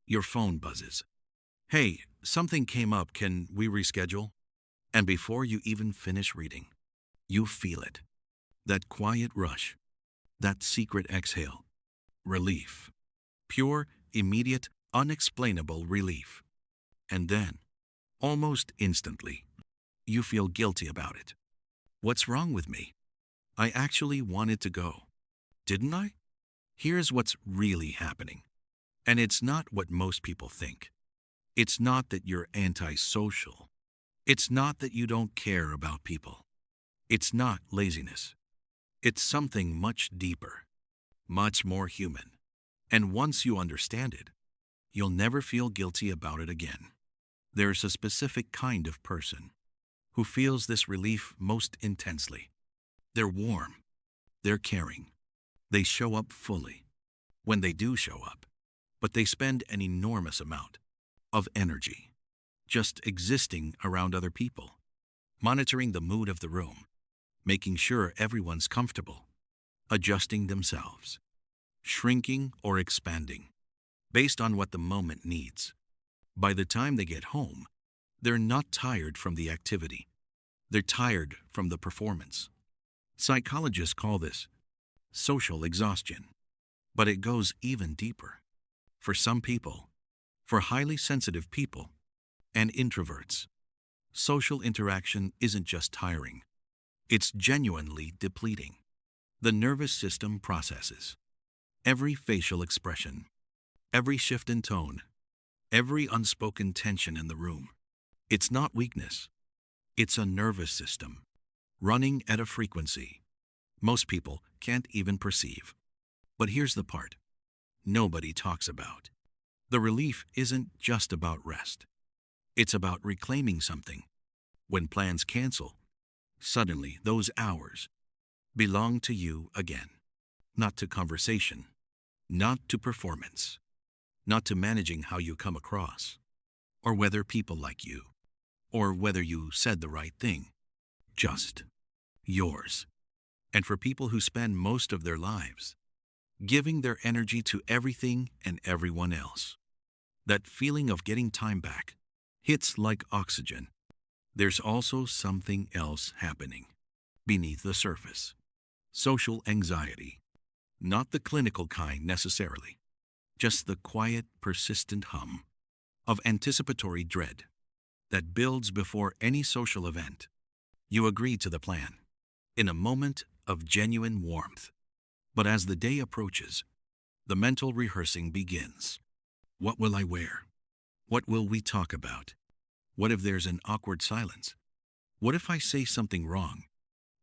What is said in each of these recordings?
Your phone buzzes. Hey, something came up, can we reschedule? And before you even finish reading, you feel it. That quiet rush, that secret exhale. Relief. Pure, immediate, unexplainable relief. And then, almost instantly, you feel guilty about it. What's wrong with me? I actually wanted to go. Didn't I? Here's what's really happening. And it's not what most people think. It's not that you're antisocial. It's not that you don't care about people. It's not laziness. It's something much deeper, much more human. And once you understand it, you'll never feel guilty about it again. There's a specific kind of person who feels this relief most intensely. They're warm. They're caring. They show up fully when they do show up, but they spend an enormous amount of energy just existing around other people, monitoring the mood of the room, making sure everyone's comfortable, adjusting themselves, shrinking or expanding based on what the moment needs. By the time they get home, they're not tired from the activity. They're tired from the performance. Psychologists call this social exhaustion, but it goes even deeper. For some people, for highly sensitive people and introverts, social interaction isn't just tiring. It's genuinely depleting. The nervous system processes every facial expression, every shift in tone, every unspoken tension in the room. It's not weakness. It's a nervous system running at a frequency most people can't even perceive. But here's the part nobody talks about. The relief isn't just about rest. It's about reclaiming something. When plans cancel, suddenly those hours belong to you again. Not to conversation, not to performance, not to managing how you come across, or whether people like you, or whether you said the right thing. Just yours. And for people who spend most of their lives giving their energy to everything and everyone else, that feeling of getting time back hits like oxygen. There's also something else happening beneath the surface. Social anxiety. Not the clinical kind necessarily, just the quiet, persistent hum of anticipatory dread that builds before any social event. You agree to the plan in a moment of genuine warmth. But as the day approaches, the mental rehearsing begins. What will I wear? What will we talk about? What if there's an awkward silence? What if I say something wrong?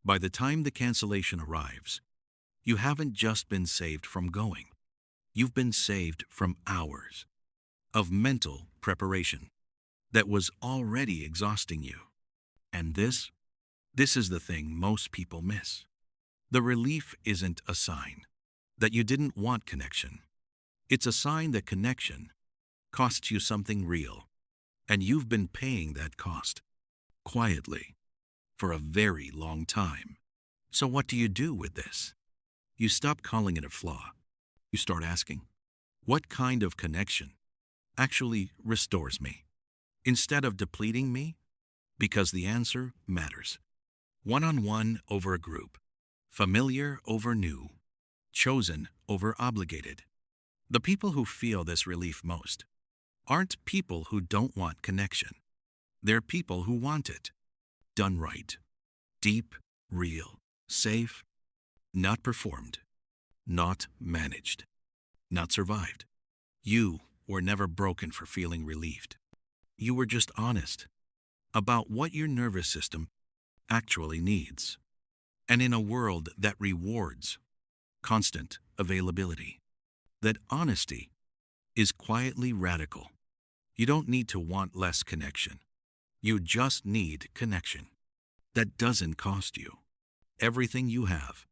By the time the cancellation arrives, you haven't just been saved from going. You've been saved from hours of mental preparation that was already exhausting you. And this is the thing most people miss. The relief isn't a sign that you didn't want connection. It's a sign that connection costs you something real, and you've been paying that cost quietly for a very long time. So what do you do with this? You stop calling it a flaw. You start asking, what kind of connection actually restores me instead of depleting me? Because the answer matters. One-on-one over a group, familiar over new, chosen over obligated. The people who feel this relief most aren't people who don't want connection. They're people who want it. Done right. Deep, real, safe, not performed, not managed, not survived. You were never broken for feeling relieved. You were just honest about what your nervous system actually needs. And in a world that rewards constant availability, that honesty is quietly radical. You don't need to want less connection. You just need connection that doesn't cost you everything you have.